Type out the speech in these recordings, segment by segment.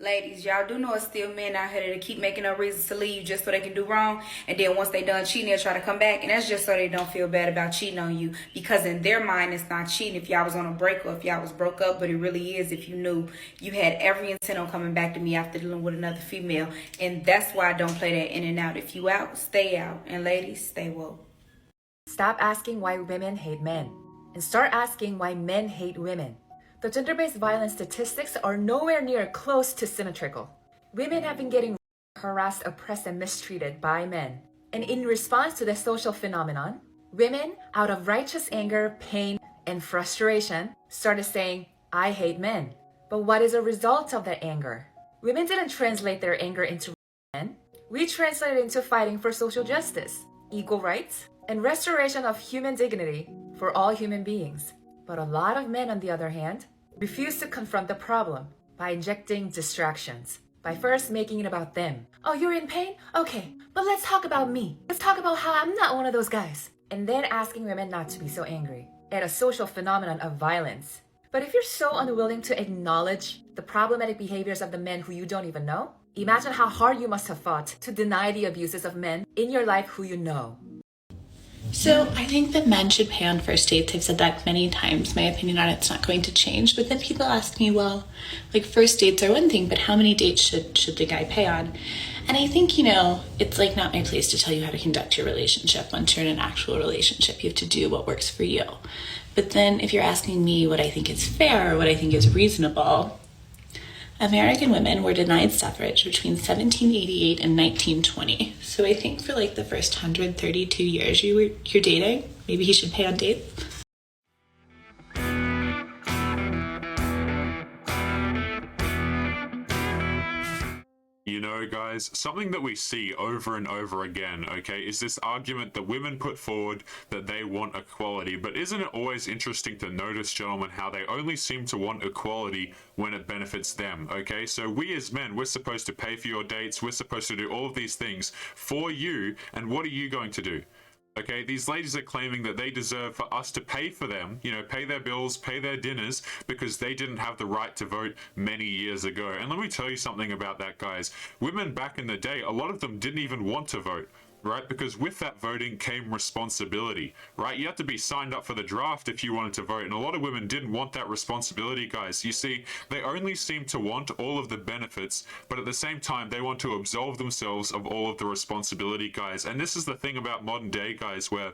Ladies, y'all do know it's still men out here that keep making up reasons to leave just so they can do wrong. And then once they done cheating, they'll try to come back. And that's just so they don't feel bad about cheating on you. Because in their mind, it's not cheating if y'all was on a break or if y'all was broke up. But it really is if you knew you had every intent on coming back to me after dealing with another female. And that's why I don't play that in and out. If you out, stay out. And ladies, stay woke. Stop asking why women hate men and start asking why men hate women. The gender-based violence statistics are nowhere near close to symmetrical. Women have been getting harassed, oppressed, and mistreated by men. And in response to the social phenomenon, women, out of righteous anger, pain, and frustration, started saying, I hate men. But what is a result of that anger? Women didn't translate their anger into men. We translated it into fighting for social justice, equal rights, and restoration of human dignity for all human beings. But a lot of men, on the other hand, refuse to confront the problem by injecting distractions, by first making it about them. Oh, you're in pain? Okay, but let's talk about me. Let's talk about how I'm not one of those guys. And then asking women not to be so angry at a social phenomenon of violence. But if you're so unwilling to acknowledge the problematic behaviors of the men who you don't even know, imagine how hard you must have fought to deny the abuses of men in your life who you know. So I think that men should pay on first dates. I've said that many times. My opinion on it's not going to change. But then people ask me, well, like first dates are one thing, but how many dates should the guy pay on? And I think, it's like not my place to tell you how to conduct your relationship. Once you're in an actual relationship, you have to do what works for you. But then if you're asking me what I think is fair or what I think is reasonable, American women were denied suffrage between 1788 and 1920. So I think for like the first 132 years you're dating, maybe he should pay on dates. You know, guys, something that we see over and over again, okay, is this argument that women put forward that they want equality. But isn't it always interesting to notice, gentlemen, how they only seem to want equality when it benefits them, okay? So we as men, we're supposed to pay for your dates, we're supposed to do all of these things for you, and what are you going to do? Okay, these ladies are claiming that they deserve for us to pay for them, pay their bills, pay their dinners, because they didn't have the right to vote many years ago. And let me tell you something about that, guys. Women back in the day, a lot of them didn't even want to vote, right? Because with that voting came responsibility, right? You had to be signed up for the draft if you wanted to vote. And a lot of women didn't want that responsibility, guys. You see, they only seem to want all of the benefits, but at the same time, they want to absolve themselves of all of the responsibility, guys. And this is the thing about modern day, guys, where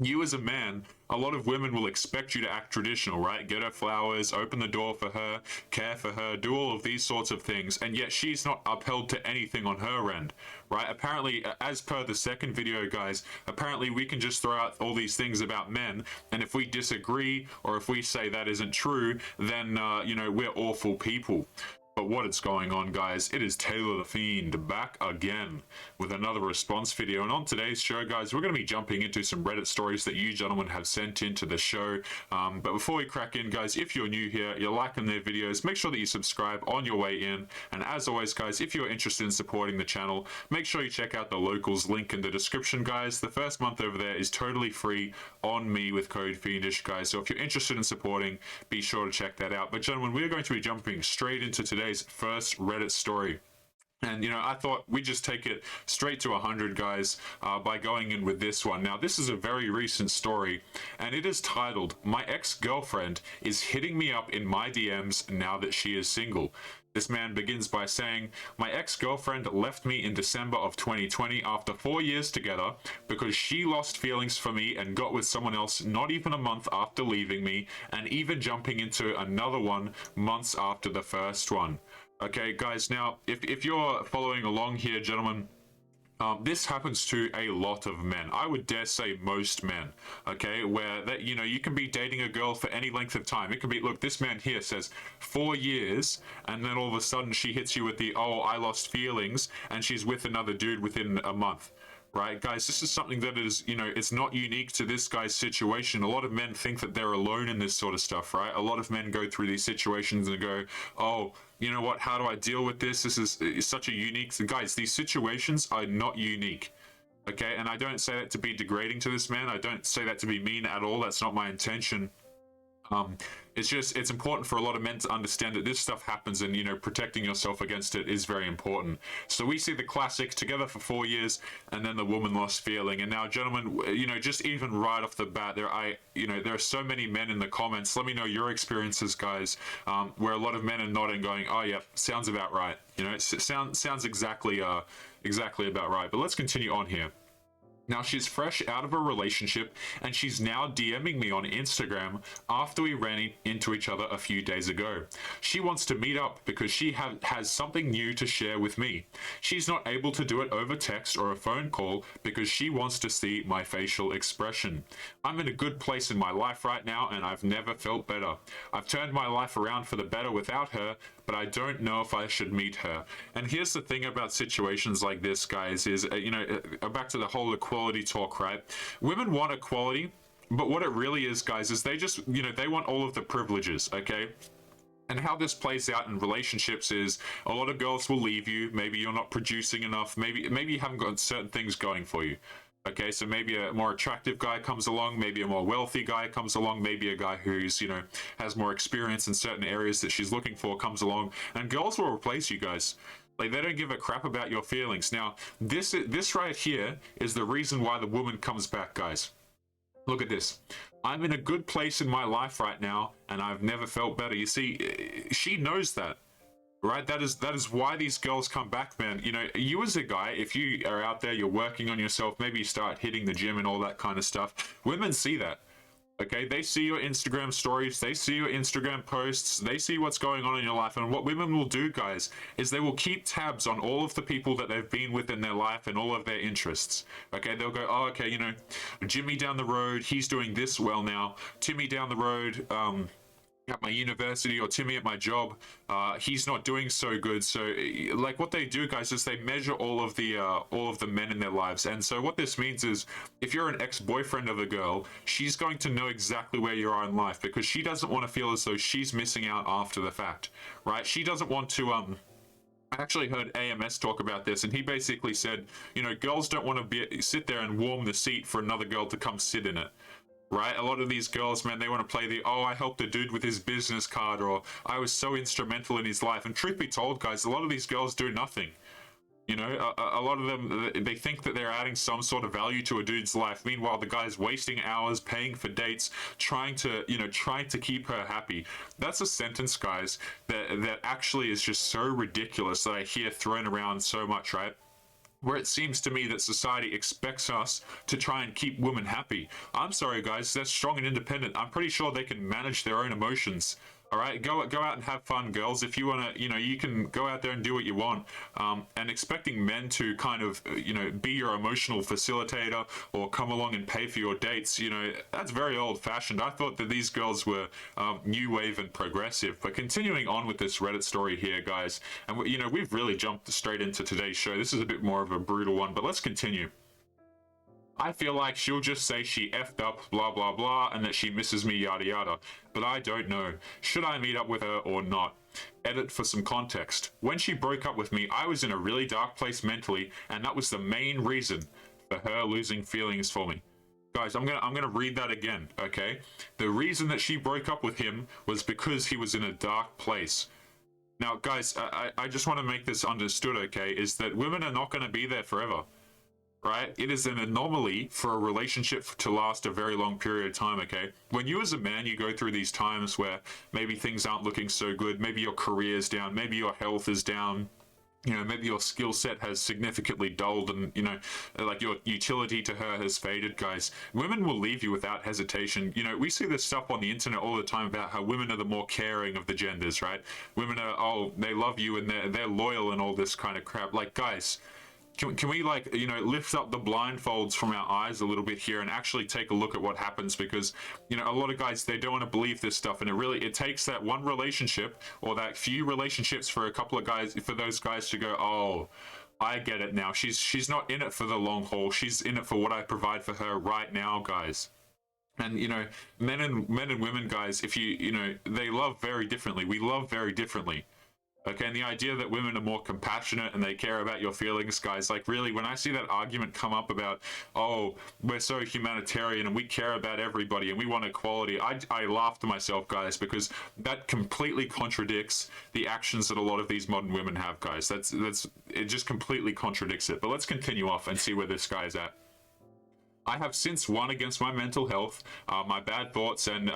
you as a man, a lot of women will expect you to act traditional, right? Get her flowers, open the door for her, care for her, do all of these sorts of things, and yet she's not upheld to anything on her end, right? Apparently, as per the second video, guys, apparently we can just throw out all these things about men, and if we disagree, or if we say that isn't true, then, we're awful people. But what is going on, guys? It is Taylor the Fiend back again with another response video. And on today's show, guys, we're going to be jumping into some Reddit stories that you gentlemen have sent into the show. But before we crack in, guys, if you're new here, you're liking their videos, make sure that you subscribe on your way in. And as always, guys, if you're interested in supporting the channel, make sure you check out the locals link in the description, guys. The first month over there is totally free on me with code Fiendish, guys. So if you're interested in supporting, be sure to check that out. But gentlemen, we're going to be jumping straight into today's first Reddit story. And, I thought we'd just take it straight to 100, guys, by going in with this one. Now, this is a very recent story, and it is titled, My Ex-Girlfriend is Hitting Me Up in My DMs Now That She Is Single. This man begins by saying, my ex-girlfriend left me in December of 2020 after 4 years together because she lost feelings for me and got with someone else not even a month after leaving me, and even jumping into another one months after the first one. Okay, guys, now, if you're following along here, gentlemen, this happens to a lot of men. I would dare say most men, okay, where that you can be dating a girl for any length of time. It can be, look, this man here says 4 years, and then all of a sudden she hits you with the, oh, I lost feelings, and she's with another dude within a month. Right, guys, this is something that is, it's not unique to this guy's situation. A lot of men think that they're alone in this sort of stuff, right? A lot of men go through these situations and go, oh, you know what, how do I deal with this? This is such a unique... Guys, these situations are not unique, okay? And I don't say that to be degrading to this man. I don't say that to be mean at all. That's not my intention. It's important for a lot of men to understand that this stuff happens, and protecting yourself against it is very important. So we see the classic together for 4 years, and then the woman lost feeling. And now, gentlemen, just even right off the bat, there are so many men in the comments. Let me know your experiences, guys, where a lot of men are nodding, going, "Oh yeah, sounds about right." It sounds exactly about right. But let's continue on here. Now, she's fresh out of a relationship, and she's now DMing me on Instagram after we ran into each other a few days ago. She wants to meet up because she has something new to share with me. She's not able to do it over text or a phone call because she wants to see my facial expression. I'm in a good place in my life right now, and I've never felt better. I've turned my life around for the better without her, but I don't know if I should meet her. And here's the thing about situations like this, guys, is, back to the whole equality talk, right? Women want equality, but what it really is, guys, is they just, they want all of the privileges, okay? And how this plays out in relationships is a lot of girls will leave you. Maybe you're not producing enough. Maybe you haven't got certain things going for you. Okay, so maybe a more attractive guy comes along, maybe a more wealthy guy comes along, maybe a guy who's, has more experience in certain areas that she's looking for comes along, and girls will replace you guys. Like, they don't give a crap about your feelings. Now, this right here is the reason why the woman comes back, guys. Look at this. I'm in a good place in my life right now, and I've never felt better. You see, she knows that. Right, that is why these girls come back, man. You as a guy, if you are out there, you're working on yourself, maybe you start hitting the gym and all that kind of stuff. Women see that. Okay, they see your Instagram stories, they see your Instagram posts, they see what's going on in your life. And what women will do, guys, is they will keep tabs on all of the people that they've been with in their life and all of their interests. Okay, they'll go, oh, okay, Jimmy down the road, he's doing this well now. Timmy down the road, at my university, or Timmy at my job, he's not doing so good. So like, what they do, guys, is they measure all of the men in their lives. And so what this means is, if you're an ex-boyfriend of a girl, she's going to know exactly where you are in life, because she doesn't want to feel as though she's missing out after the fact, right? She doesn't want to I actually heard AMS talk about this, and he basically said, girls don't want to sit there and warm the seat for another girl to come sit in it. Right? A lot of these girls, man, they want to play the, oh, I helped a dude with his business card, or I was so instrumental in his life. And truth be told, guys, a lot of these girls do nothing. A lot of them, they think that they're adding some sort of value to a dude's life. Meanwhile, the guy's wasting hours, paying for dates, trying to keep her happy. That's a sentence, guys, that actually is just so ridiculous that I hear thrown around so much, right? Where it seems to me that society expects us to try and keep women happy. I'm sorry, guys, they're strong and independent. I'm pretty sure they can manage their own emotions. All right, go out and have fun, girls. If you want to, you can go out there and do what you want. And expecting men to kind of, be your emotional facilitator or come along and pay for your dates, that's very old-fashioned. I thought that these girls were new wave and progressive. But continuing on with this Reddit story here, guys, and we've really jumped straight into today's show. This is a bit more of a brutal one, but let's continue. I feel like she'll just say she effed up, blah, blah, blah, and that she misses me, yada, yada. But I don't know. Should I meet up with her or not? Edit for some context. When she broke up with me, I was in a really dark place mentally, and that was the main reason for her losing feelings for me. Guys, I'm gonna read that again, okay? The reason that she broke up with him was because he was in a dark place. Now, guys, I just want to make this understood, okay, is that women are not going to be there forever. Right? It is an anomaly for a relationship to last a very long period of time, okay? When you as a man, you go through these times where maybe things aren't looking so good, maybe your career's down, maybe your health is down, maybe your skill set has significantly dulled, and, like your utility to her has faded, guys. Women will leave you without hesitation. We see this stuff on the internet all the time about how women are the more caring of the genders, right? Women are, oh, they love you and they're loyal and all this kind of crap. Like, guys, Can we lift up the blindfolds from our eyes a little bit here and actually take a look at what happens? Because, a lot of guys, they don't want to believe this stuff. And it takes that one relationship or that few relationships for a couple of guys, for those guys to go, oh, I get it now. She's not in it for the long haul. She's in it for what I provide for her right now, guys. And, men and women, guys, if they love very differently. We love very differently. Okay, and the idea that women are more compassionate and they care about your feelings, guys, like really, when I see that argument come up about, oh, we're so humanitarian and we care about everybody and we want equality, I laugh to myself, guys, because that completely contradicts the actions that a lot of these modern women have, guys. It just completely contradicts it. But let's continue off and see where this guy's at. I have since won against my mental health, my bad thoughts, and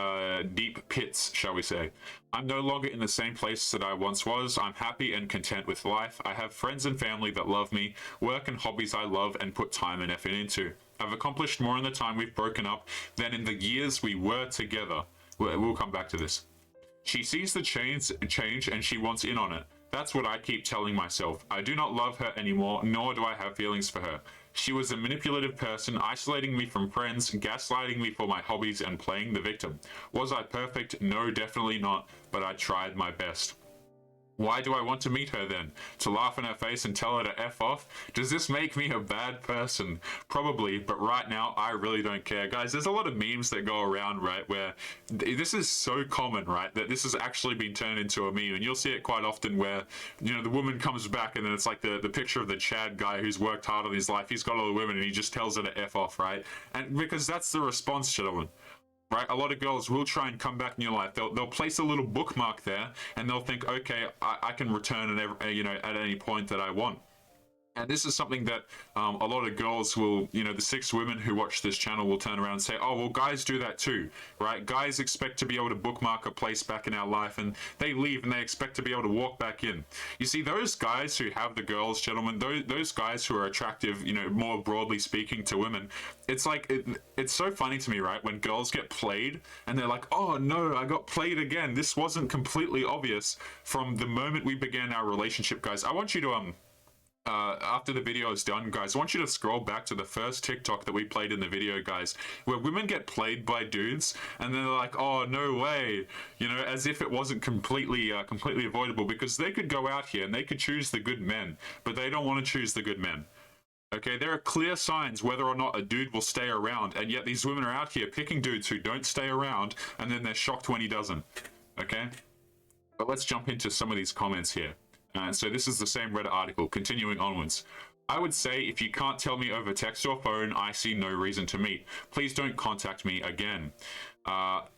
deep pits, shall we say. I'm no longer in the same place that I once was. I'm happy and content with life. I have friends and family that love me, work and hobbies I love and put time and effort into. I've accomplished more in the time we've broken up than in the years we were together. We'll come back to this. She sees the change and she wants in on it. That's what I keep telling myself. I do not love her anymore, nor do I have feelings for her. She was a manipulative person, isolating me from friends, gaslighting me for my hobbies, and playing the victim. Was I perfect? No, definitely not, but I tried my best. Why do I want to meet her then? To laugh in her face and tell her to F off? Does this make me a bad person? Probably, but right now, I really don't care. Guys, there's a lot of memes that go around, right, where this is so common, right, that this has actually been turned into a meme, and you'll see it quite often where, you know, the woman comes back and then it's like the picture of the Chad guy who's worked hard on his life. He's got all the women and he just tells her to F off, right? And because that's the response, gentlemen. Right, a lot of girls will try and come back in your life. They'll place a little bookmark there, and they'll think, okay, I can return at any point that I want. And this is something that a lot of girls will, the 6 women who watch this channel will turn around and say, oh, well, guys do that too, right? Guys expect to be able to bookmark a place back in our life, and they leave and they expect to be able to walk back in. You see, those guys who have the girls, gentlemen, those guys who are attractive, more broadly speaking to women, it's like, it's so funny to me, right? When girls get played and they're like, oh no, I got played again. This wasn't completely obvious from the moment we began our relationship, guys. I want you to, after the video is done, guys, I want you to scroll back to the first TikTok that we played in the video, guys, where women get played by dudes and then they're like, oh, no way, as if it wasn't completely avoidable, because they could go out here and they could choose the good men, but they don't want to choose the good men. Okay, there are clear signs whether or not a dude will stay around, and yet these women are out here picking dudes who don't stay around, and then they're shocked when he doesn't. Okay, but let's jump into some of these comments here. So this is the same Reddit article, continuing onwards. I would say if you can't tell me over text or phone, I see no reason to meet. Please don't contact me again.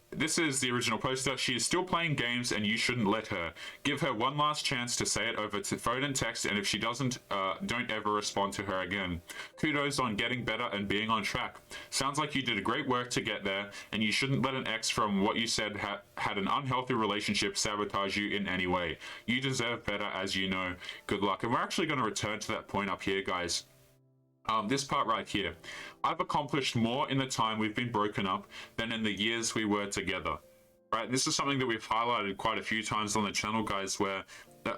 This is the original poster. She is still playing games and you shouldn't let her. Give her one last chance to say it over phone and text, and if she doesn't, don't ever respond to her again. Kudos on getting better and being on track. Sounds like you did a great work to get there, and you shouldn't let an ex from what you said had an unhealthy relationship sabotage you in any way. You deserve better, as you know. Good luck. And we're actually going to return to that point up here, guys. This part right here. I've accomplished more in the time we've been broken up than in the years we were together. Right? This is something that we've highlighted quite a few times on the channel, guys, where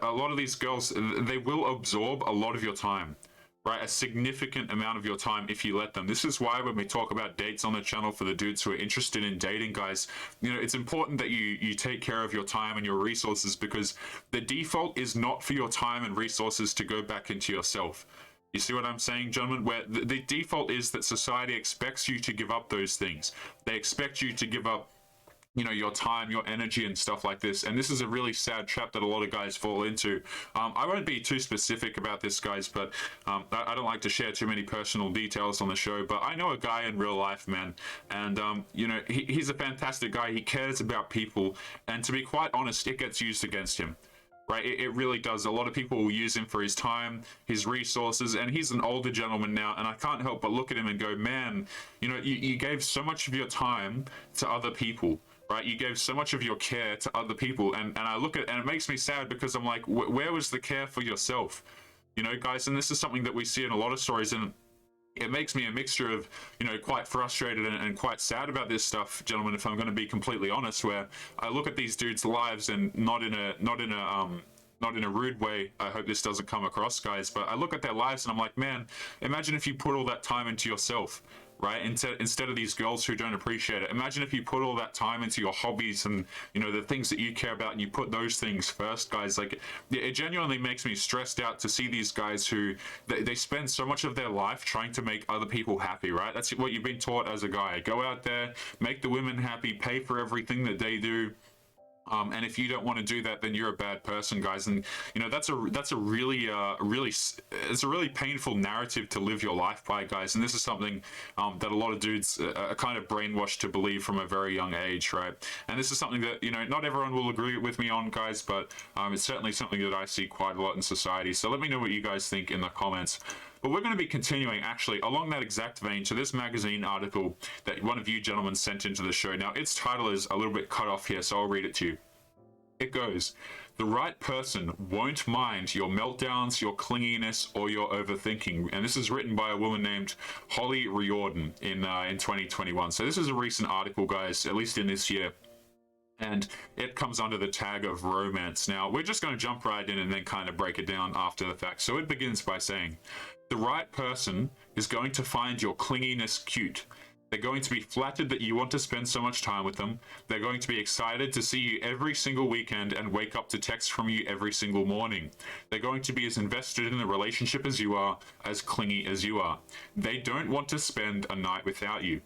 a lot of these girls, they will absorb a lot of your time. Right? A significant amount of your time if you let them. This is why when we talk about dates on the channel for the dudes who are interested in dating, guys, it's important that you take care of your time and your resources, because the default is not for your time and resources to go back into yourself. You see what I'm saying, gentlemen? Where the default is that society expects you to give up those things. They expect you to give up, your time, your energy and stuff like this. And this is a really sad trap that a lot of guys fall into. I won't be too specific about this, guys, but I don't like to share too many personal details on the show, but I know a guy in real life, man. And, he's a fantastic guy. He cares about people. And to be quite honest, it gets used against him. Right, it really does. A lot of people will use him for his time, his resources, and he's an older gentleman now, and I can't help but look at him and go, man, you gave so much of your time to other people, right? You gave so much of your care to other people, and I look at, and it makes me sad, because I'm like, where was the care for yourself? Guys, and this is something that we see in a lot of stories, and it makes me a mixture of, quite frustrated and quite sad about this stuff, gentlemen, if I'm going to be completely honest, where I look at these dudes' lives, and not in a rude way. I hope this doesn't come across, guys, but I look at their lives and I'm like, man, imagine if you put all that time into yourself, right? Instead of these girls who don't appreciate it. Imagine if you put all that time into your hobbies and, the things that you care about, and you put those things first, guys. Like, it genuinely makes me stressed out to see these guys who, they spend so much of their life trying to make other people happy, right? That's what you've been taught as a guy. Go out there, make the women happy, pay for everything that they do. And if you don't want to do that, then you're a bad person, guys. And you know that's a really it's a really painful narrative to live your life by, guys. And this is something that a lot of dudes are kind of brainwashed to believe from a very young age, right? And this is something that, you know, not everyone will agree with me on, guys, but it's certainly something that I see quite a lot in society. So let me know what you guys think in the comments. But we're going to be continuing, actually, along that exact vein to this magazine article that one of you gentlemen sent into the show. Now, its title is a little bit cut off here, so I'll read it to you. It goes, "The right person won't mind your meltdowns, your clinginess, or your overthinking." And this is written by a woman named Holly Riordan in 2021. So this is a recent article, guys, at least in this year. And it comes under the tag of romance. Now, we're just going to jump right in and then kind of break it down after the fact. So it begins by saying, "The right person is going to find your clinginess cute. They're going to be flattered that you want to spend so much time with them. They're going to be excited to see you every single weekend and wake up to text from you every single morning. They're going to be as invested in the relationship as you are, as clingy as you are. They don't want to spend a night without you.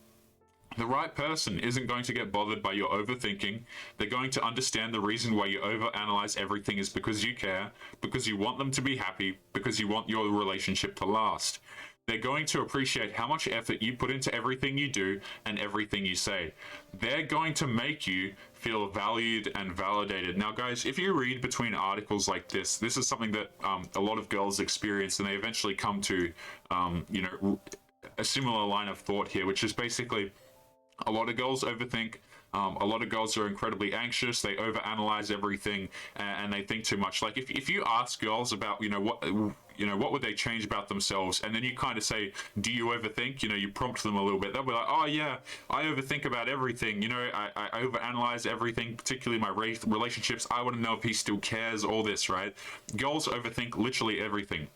The right person isn't going to get bothered by your overthinking. They're going to understand the reason why you overanalyze everything is because you care, because you want them to be happy, because you want your relationship to last. They're going to appreciate how much effort you put into everything you do and everything you say. They're going to make you feel valued and validated." Now, guys, if you read between articles like this is something that a lot of girls experience, and they eventually come to, you know, a similar line of thought here, which is basically, a lot of girls overthink. A lot of girls are incredibly anxious. They overanalyze everything, and they think too much. Like if you ask girls about, what would they change about themselves, and then you kind of say, "Do you overthink?" You know, you prompt them a little bit. They'll be like, "Oh yeah, I overthink about everything. You know, I overanalyze everything, particularly my relationships. I want to know if he still cares. All this, right?" Girls overthink literally everything.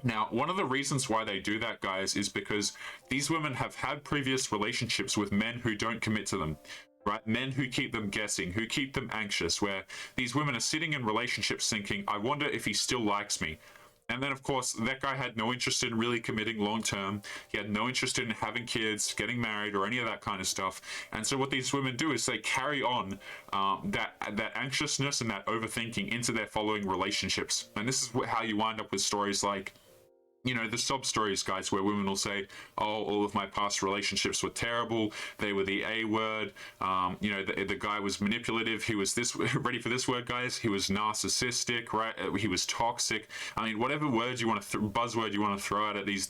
Now, one of the reasons why they do that, guys, is because these women have had previous relationships with men who don't commit to them, right? Men who keep them guessing, who keep them anxious, where these women are sitting in relationships thinking, "I wonder if he still likes me." And then, of course, that guy had no interest in really committing long term. He had no interest in having kids, getting married, or any of that kind of stuff. And so what these women do is they carry on that anxiousness and that overthinking into their following relationships. And this is how you wind up with stories like, you know, the sob stories, guys, where women will say, "Oh, all of my past relationships were terrible. They were the A word. You know, the guy was manipulative. He was this," ready for this word, guys? "He was narcissistic, right? He was toxic." I mean, whatever words you want to, buzzword you want to throw out at these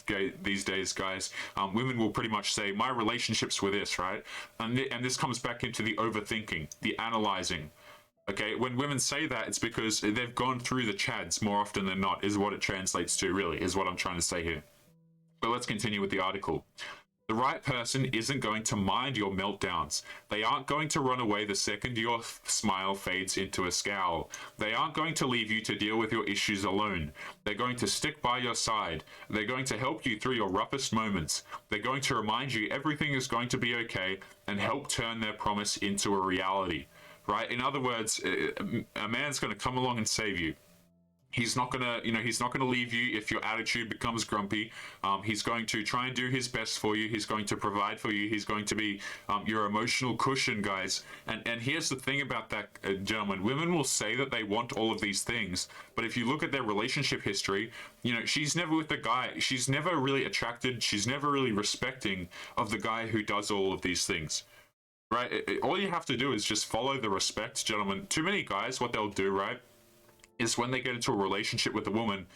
days, guys, women will pretty much say, "My relationships were this," right? And this comes back into the overthinking, the analyzing. Okay, when women say that, it's because they've gone through the chads more often than not, is what it translates to, really, is what I'm trying to say here. But let's continue with the article. "The right person isn't going to mind your meltdowns. They aren't going to run away the second your smile fades into a scowl. They aren't going to leave you to deal with your issues alone. They're going to stick by your side. They're going to help you through your roughest moments. They're going to remind you everything is going to be okay and help turn their promise into a reality." Right? In other words, a man's going to come along and save you. He's not gonna, he's not gonna leave you if your attitude becomes grumpy. He's going to try and do his best for you. He's going to provide for you. He's going to be your emotional cushion, guys. And here's the thing about that, gentlemen. Women will say that they want all of these things, but if you look at their relationship history, she's never with the guy. She's never really attracted. She's never really respecting of the guy who does all of these things. Right? All you have to do is just follow the respect, gentlemen. Too many guys, what they'll do, right, is when they get into a relationship with a woman,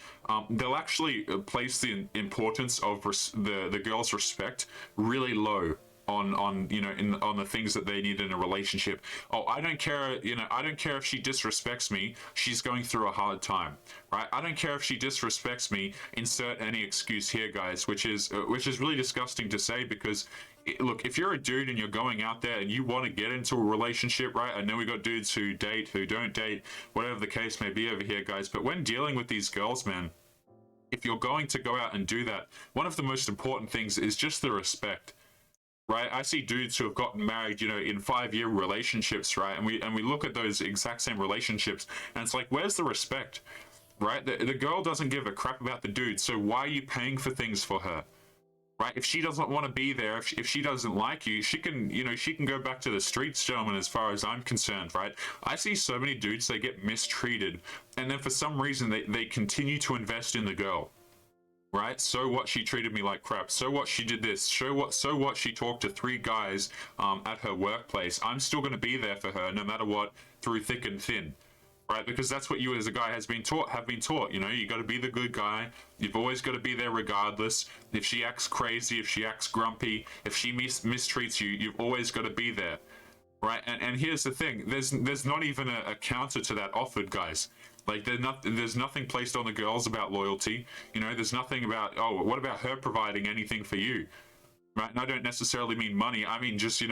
they'll actually place the importance of the girl's respect really low on the things that they need in a relationship. "Oh, I don't care, I don't care if she disrespects me. She's going through a hard time." Right? "I don't care if she disrespects me." Insert any excuse here, guys, which is really disgusting to say, because look, if you're a dude and you're going out there and you want to get into a relationship, right? I know we got dudes who date, who don't date, whatever the case may be over here, guys. But when dealing with these girls, man, if you're going to go out and do that, one of the most important things is just the respect. Right? I see dudes who have gotten married, in 5-year relationships, right? And we look at those exact same relationships, and it's like, where's the respect? Right? The girl doesn't give a crap about the dude, so why are you paying for things for her? right? If she doesn't want to be there, if she doesn't like you, she can, she can go back to the streets, gentlemen, as far as I'm concerned, right? I see so many dudes, they get mistreated, and then for some reason, they continue to invest in the girl. Right? So what, she treated me like crap. So what, she did this. So what, she talked to 3 guys at her workplace. I'm still going to be there for her no matter what, through thick and thin. Right? Because that's what you as a guy have been taught. You got to be the good guy. You've always got to be there regardless. If she acts crazy, if she acts grumpy, if she mistreats you, you've always got to be there. Right? And here's the thing. There's not even a counter to that offered, guys. Like, there's nothing placed on the girls about loyalty. There's nothing about, oh, what about her providing anything for you? Right? And I don't necessarily mean money. I mean just,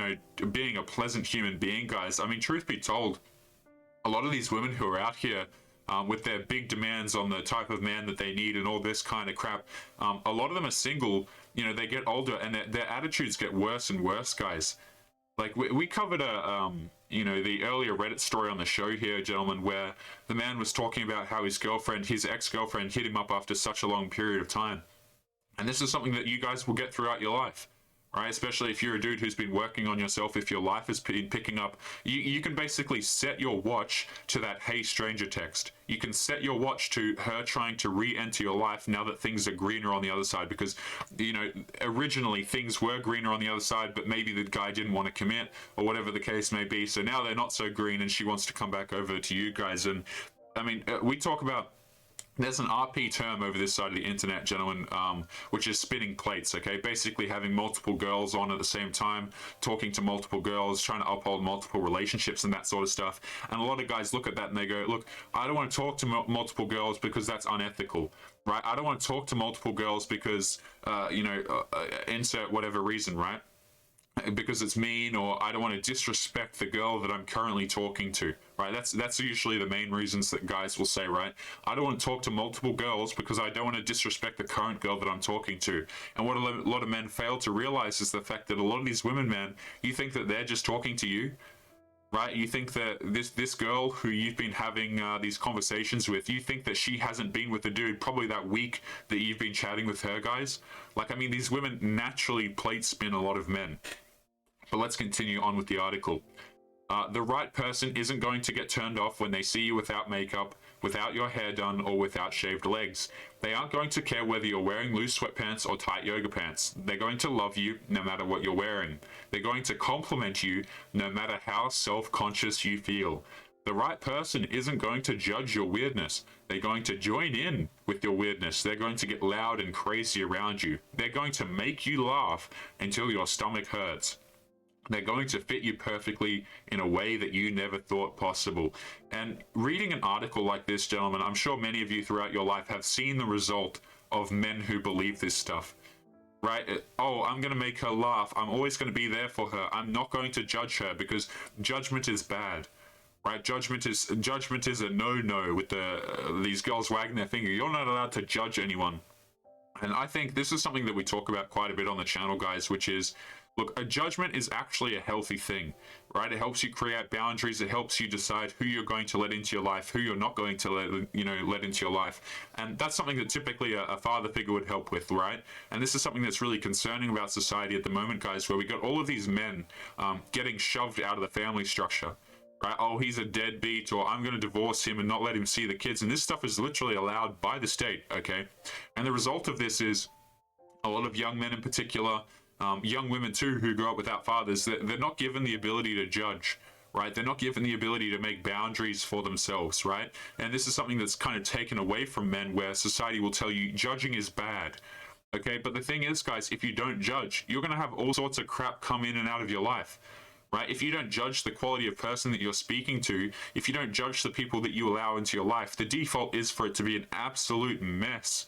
being a pleasant human being, guys. I mean, truth be told, a lot of these women who are out here with their big demands on the type of man that they need and all this kind of crap, a lot of them are single. They get older and their attitudes get worse and worse, guys. Like, we covered the earlier Reddit story on the show here, gentlemen, where the man was talking about how his ex-girlfriend hit him up after such a long period of time. And this is something that you guys will get throughout your life, right? Especially if you're a dude who's been working on yourself, if your life is picking up, you can basically set your watch to that "hey stranger" text. You can set your watch to her trying to re-enter your life now that things are greener on the other side, because originally things were greener on the other side, but maybe the guy didn't want to commit or whatever the case may be, so now they're not so green and she wants to come back over to you guys. And I mean, we talk about, there's an RP term over this side of the internet, gentlemen, which is spinning plates, okay? Basically having multiple girls on at the same time, talking to multiple girls, trying to uphold multiple relationships and that sort of stuff. And a lot of guys look at that and they go, look, I don't want to talk to multiple girls because that's unethical, right? I don't want to talk to multiple girls because, insert whatever reason, right? Because it's mean, or I don't want to disrespect the girl that I'm currently talking to, right? That's usually the main reasons that guys will say, right? I don't want to talk to multiple girls because I don't want to disrespect the current girl that I'm talking to. And what a lot of men fail to realize is the fact that a lot of these women, man, you think that they're just talking to you, right? You think that this girl who you've been having these conversations with, you think that she hasn't been with the dude probably that week that you've been chatting with her, guys? Like, I mean, these women naturally plate spin a lot of men. But let's continue on with the article. The right person isn't going to get turned off when they see you without makeup, without your hair done, or without shaved legs. They aren't going to care whether you're wearing loose sweatpants or tight yoga pants. They're going to love you no matter what you're wearing. They're going to compliment you no matter how self-conscious you feel. The right person isn't going to judge your weirdness. They're going to join in with your weirdness. They're going to get loud and crazy around you. They're going to make you laugh until your stomach hurts. They're going to fit you perfectly in a way that you never thought possible. And reading an article like this, gentlemen, I'm sure many of you throughout your life have seen the result of men who believe this stuff. Right? Oh, I'm going to make her laugh. I'm always going to be there for her. I'm not going to judge her because judgment is bad. Right? Judgment is a no-no with these girls wagging their finger. You're not allowed to judge anyone. And I think this is something that we talk about quite a bit on the channel, guys, which is, look, a judgment is actually a healthy thing, right? It helps you create boundaries. It helps you decide who you're going to let into your life, who you're not going to let into your life. And that's something that typically a father figure would help with, right? And this is something that's really concerning about society at the moment, guys, where we got all of these men getting shoved out of the family structure. Right? Oh, he's a deadbeat, or I'm going to divorce him and not let him see the kids. And this stuff is literally allowed by the state, okay? And the result of this is a lot of young men in particular, young women too, who grow up without fathers, they're not given the ability to judge, right? They're not given the ability to make boundaries for themselves, right? And this is something that's kind of taken away from men, where society will tell you judging is bad. Okay, but the thing is, guys, if you don't judge, you're going to have all sorts of crap come in and out of your life. Right? If you don't judge the quality of person that you're speaking to, if you don't judge the people that you allow into your life, the default is for it to be an absolute mess.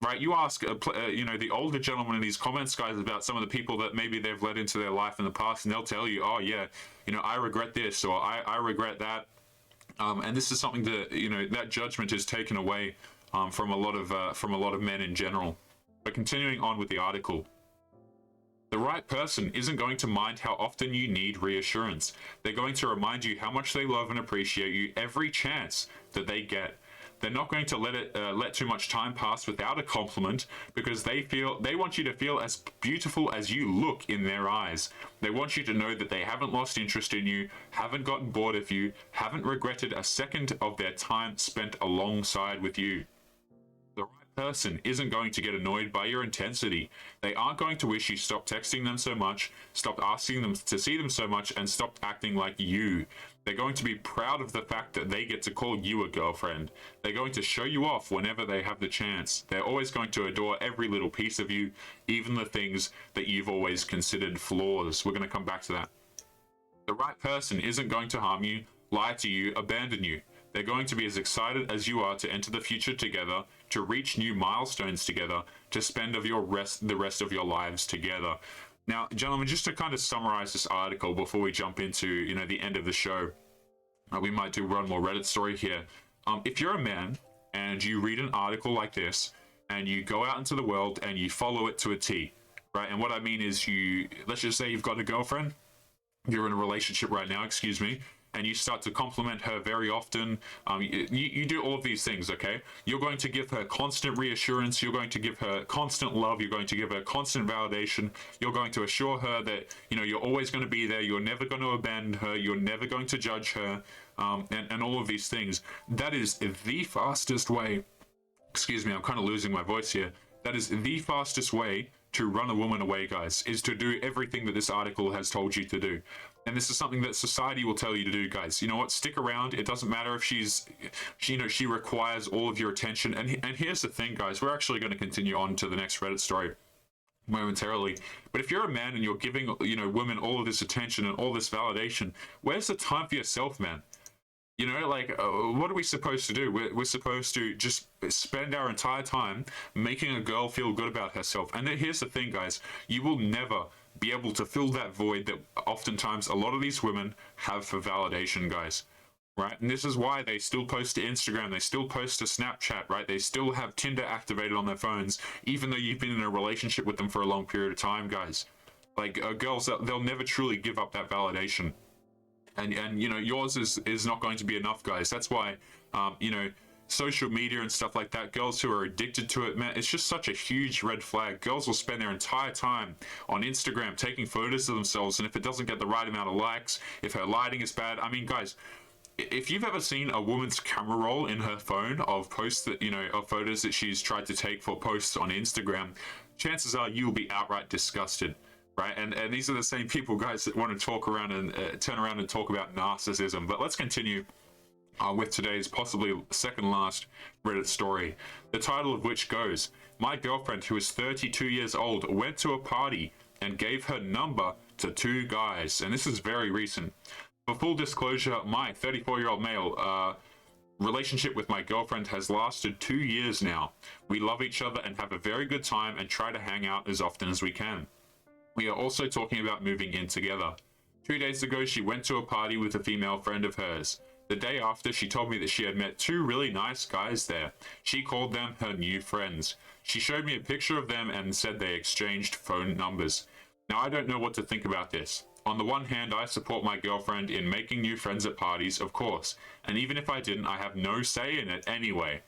Right? You ask, the older gentlemen in these comments, guys, about some of the people that maybe they've let into their life in the past, and they'll tell you, oh yeah, I regret this, or I regret that. And this is something that, that judgment is taken away from a lot of men in general. But continuing on with the article. The right person isn't going to mind how often you need reassurance. They're going to remind you how much they love and appreciate you every chance that they get. They're not going to let too much time pass without a compliment, because they want you to feel as beautiful as you look in their eyes. They want you to know that they haven't lost interest in you, haven't gotten bored of you, haven't regretted a second of their time spent alongside with you. The right person isn't going to get annoyed by your intensity. They aren't going to wish you stopped texting them so much, stopped asking them to see them so much, and stopped acting like you. They're going to be proud of the fact that they get to call you a girlfriend. They're going to show you off whenever they have the chance. They're always going to adore every little piece of you, even the things that you've always considered flaws. We're going to come back to that. The right person isn't going to harm you, lie to you, abandon you. They're going to be as excited as you are to enter the future together, to reach new milestones together, to spend the rest of your lives together. Now, gentlemen, just to kind of summarize this article before we jump into, the end of the show, we might do one more Reddit story here. If you're a man and you read an article like this and you go out into the world and you follow it to a T, right? And what I mean is let's just say you've got a girlfriend, you're in a relationship right now, excuse me, and you start to compliment her very often. You do all of these things, okay? You're going to give her constant reassurance. You're going to give her constant love. You're going to give her constant validation. You're going to assure her that, you're always going to be there. You're never going to abandon her. You're never going to judge her, and all of these things. That is the fastest way. Excuse me, I'm kind of losing my voice here. That is the fastest way to run a woman away, guys, is to do everything that this article has told you to do. And this is something that society will tell you to do, guys. You know what? Stick around. It doesn't matter if she requires all of your attention. And here's the thing, guys. We're actually going to continue on to the next Reddit story momentarily. But if you're a man and you're giving, women all of this attention and all this validation, where's the time for yourself, man? What are we supposed to do? We're supposed to just spend our entire time making a girl feel good about herself. And here's the thing, guys. You will never be able to fill that void that oftentimes a lot of these women have for validation, guys. Right? And this is why they still post to Instagram. They still post to Snapchat, right? They still have Tinder activated on their phones, even though you've been in a relationship with them for a long period of time, guys. Girls, they'll never truly give up that validation. And yours is not going to be enough, guys. That's why, social media and stuff like that, girls who are addicted to it, man, it's just such a huge red flag. Girls will spend their entire time on Instagram taking photos of themselves, and if it doesn't get the right amount of likes, if her lighting is bad, I mean, guys, if you've ever seen a woman's camera roll in her phone of posts that, of photos that she's tried to take for posts on Instagram, chances are you'll be outright disgusted. Right, and these are the same people, guys, that want to talk around and turn around and talk about narcissism. But let's continue with today's possibly second last Reddit story, the title of which goes, "My girlfriend, who is 32 years old, went to a party and gave her number to two guys." And this is very recent. For full disclosure, my 34-year-old male relationship with my girlfriend has lasted 2 years now. We love each other and have a very good time and try to hang out as often as we can. We are also talking about moving in together. 2 days ago, she went to a party with a female friend of hers. The day after, she told me that she had met two really nice guys there. She called them her new friends. She showed me a picture of them and said they exchanged phone numbers. Now, I don't know what to think about this. On the one hand, I support my girlfriend in making new friends at parties, of course, and even if I didn't, I have no say in it anyway.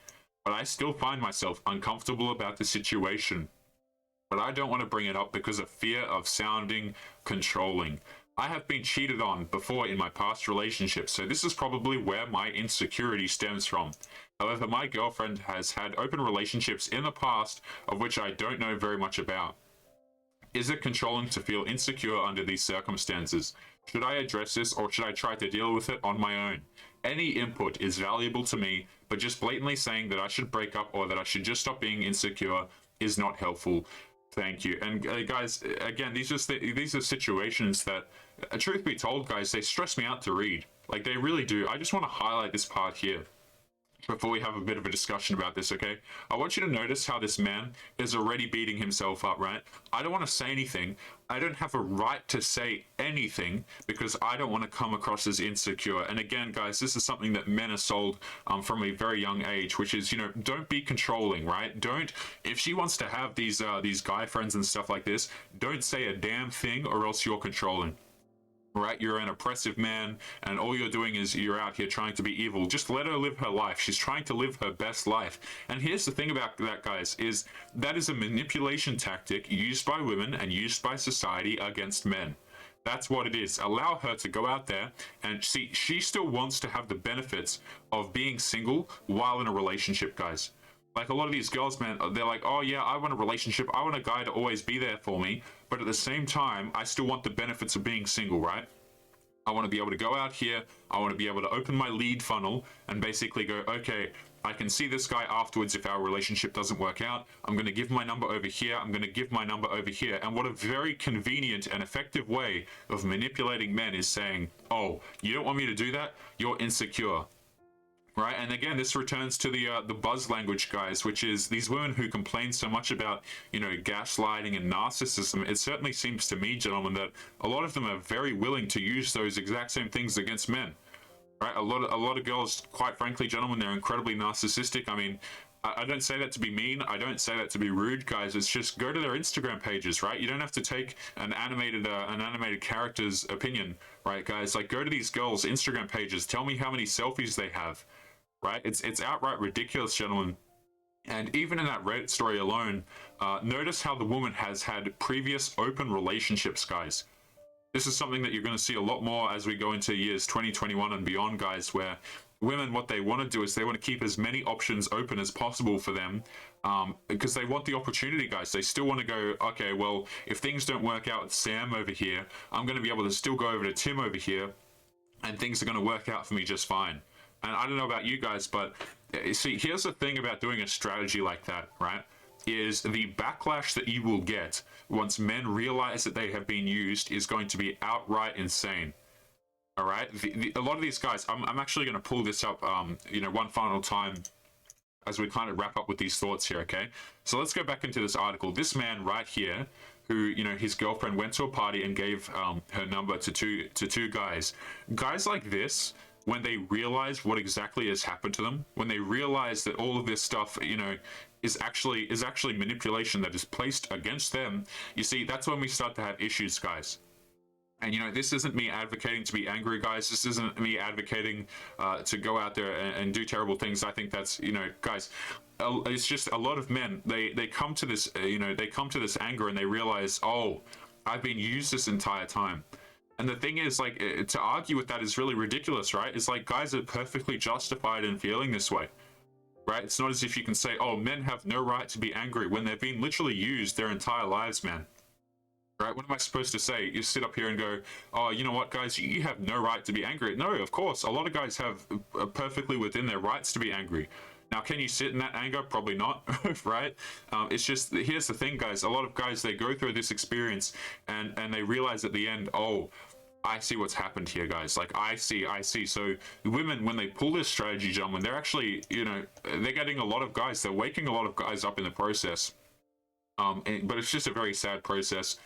But I still find myself uncomfortable about the situation. But I don't want to bring it up because of fear of sounding controlling. I have been cheated on before in my past relationships, so this is probably where my insecurity stems from. However, my girlfriend has had open relationships in the past of which I don't know very much about. Is it controlling to feel insecure under these circumstances? Should I address this or should I try to deal with it on my own? Any input is valuable to me, but just blatantly saying that I should break up or that I should just stop being insecure is not helpful. Thank you. And guys, again, these are situations that, truth be told, guys, they stress me out to read. Like, they really do. I just want to highlight this part here before we have a bit of a discussion about this, okay? I want you to notice how this man is already beating himself up, right? I don't want to say anything. I don't have a right to say anything because I don't want to come across as insecure. And again, guys, this is something that men are sold from a very young age, which is, don't be controlling, right? If she wants to have these guy friends and stuff like this, don't say a damn thing or else you're controlling. right? You're an oppressive man, and all you're doing is you're out here trying to be evil. Just let her live her life. She's trying to live her best life. And here's the thing about that, guys, is that is a manipulation tactic used by women and used by society against men. That's what it is. Allow her to go out there and see, she still wants to have the benefits of being single while in a relationship, guys. Like a lot of these girls, man, they're like, oh yeah, I want a relationship. I want a guy to always be there for me. But at the same time, I still want the benefits of being single, right? I want to be able to go out here. I want to be able to open my lead funnel and basically go, okay, I can see this guy afterwards if our relationship doesn't work out. I'm going to give my number over here. I'm going to give my number over here. And what a very convenient and effective way of manipulating men is saying, oh, you don't want me to do that? You're insecure. Right, and again, this returns to the buzz language, guys, which is these women who complain so much about, you know, gaslighting and narcissism. It certainly seems to me, gentlemen, that a lot of them are very willing to use those exact same things against men. Right, a lot of girls, quite frankly, gentlemen, they're incredibly narcissistic. I mean, I don't say that to be mean. I don't say that to be rude, guys. It's just go to their Instagram pages, right? You don't have to take an animated character's opinion, right, guys? Like, go to these girls' Instagram pages. Tell me how many selfies they have. Right, it's outright ridiculous, gentlemen. And even in that Reddit story alone, notice how the woman has had previous open relationships, guys. This is something that you're going to see a lot more as we go into years 2021 and beyond, guys, where women, what they want to do is they want to keep as many options open as possible for them, because they want the opportunity, guys. They still want to go, okay, well, if things don't work out with Sam over here, I'm going to be able to still go over to Tim over here, and things are going to work out for me just fine. And I don't know about you guys, but see, here's the thing about doing a strategy like that, right? Is the backlash that you will get once men realize that they have been used is going to be outright insane. All right? A lot of these guys, I'm actually going to pull this up, you know, one final time as we kind of wrap up with these thoughts here, okay? So let's go back into this article. This man right here, who, you know, his girlfriend went to a party and gave her number to two guys. Guys like this, when they realize what exactly has happened to them, when they realize that all of this stuff, you know, is actually manipulation that is placed against them, you see, that's when we start to have issues, guys. And, you know, this isn't me advocating to be angry, guys. This isn't me advocating to go out there and do terrible things. I think that's, you know, guys, it's just a lot of men, they come to this, you know, they come to this anger and they realize, oh, I've been used this entire time. And the thing is, like, to argue with that is really ridiculous, right? It's like guys are perfectly justified in feeling this way, right? It's not as if you can say, oh, men have no right to be angry when they've been literally used their entire lives, man. Right? What am I supposed to say? You sit up here and go, oh, you know what, guys, you have no right to be angry. No, of course, a lot of guys have perfectly within their rights to be angry. Now, can you sit in that anger? Probably not, right? It's just, here's the thing, guys. A lot of guys, they go through this experience and they realize at the end, oh, I see what's happened here, guys. Like, I see. So women, when they pull this strategy, gentlemen, they're actually, you know, they're getting a lot of guys. They're waking a lot of guys up in the process. But it's just a very sad process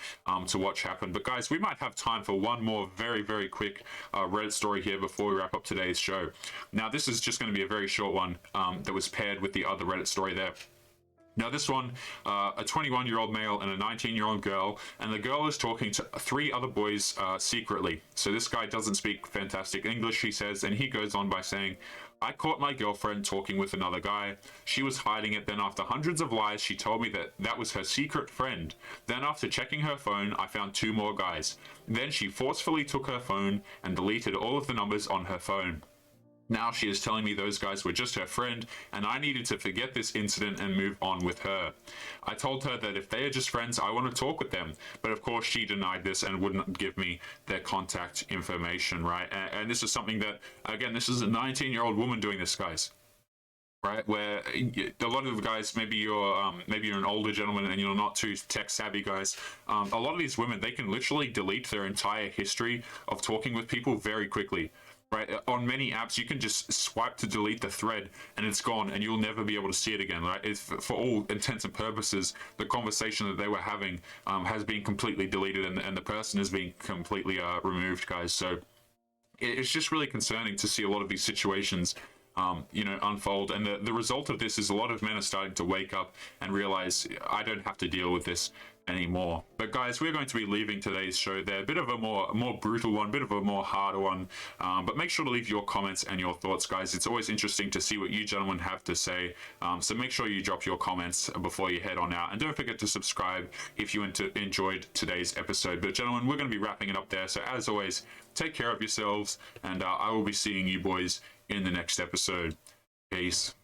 to watch happen. But guys, we might have time for one more very, very quick Reddit story here before we wrap up today's show. Now, this is just going to be a very short one that was paired with the other Reddit story there. Now, this one, a 21-year-old male and a 19-year-old girl, and the girl is talking to 3 other boys secretly. So this guy doesn't speak fantastic English, he says, and he goes on by saying, I caught my girlfriend talking with another guy. She was hiding it. Then after hundreds of lies, she told me that that was her secret friend. Then after checking her phone, I found 2 more guys. Then she forcefully took her phone and deleted all of the numbers on her phone. Now she is telling me those guys were just her friend, and I needed to forget this incident and move on with her. I told her that if they are just friends, I want to talk with them. But of course, she denied this and wouldn't give me their contact information, right? And this is something that, again, this is a 19-year-old woman doing this, guys. Right, where a lot of the guys, maybe you're an older gentleman and you're not too tech savvy, guys. A lot of these women, they can literally delete their entire history of talking with people very quickly. Right, on many apps, you can just swipe to delete the thread and it's gone and you'll never be able to see it again, right? It's, for all intents and purposes, the conversation that they were having has been completely deleted and the person has been completely removed, guys. So it's just really concerning to see a lot of these situations you know, unfold. And the result of this is a lot of men are starting to wake up and realize, I don't have to deal with this. anymore. But guys, we're going to be leaving today's show there. A bit of a more brutal one, bit of a more harder one. But make sure to leave your comments and your thoughts, guys. It's always interesting to see what you gentlemen have to say. So make sure you drop your comments before you head on out. And don't forget to subscribe if you enjoyed today's episode. But gentlemen, we're going to be wrapping it up there. So as always, take care of yourselves, and I will be seeing you boys in the next episode. Peace.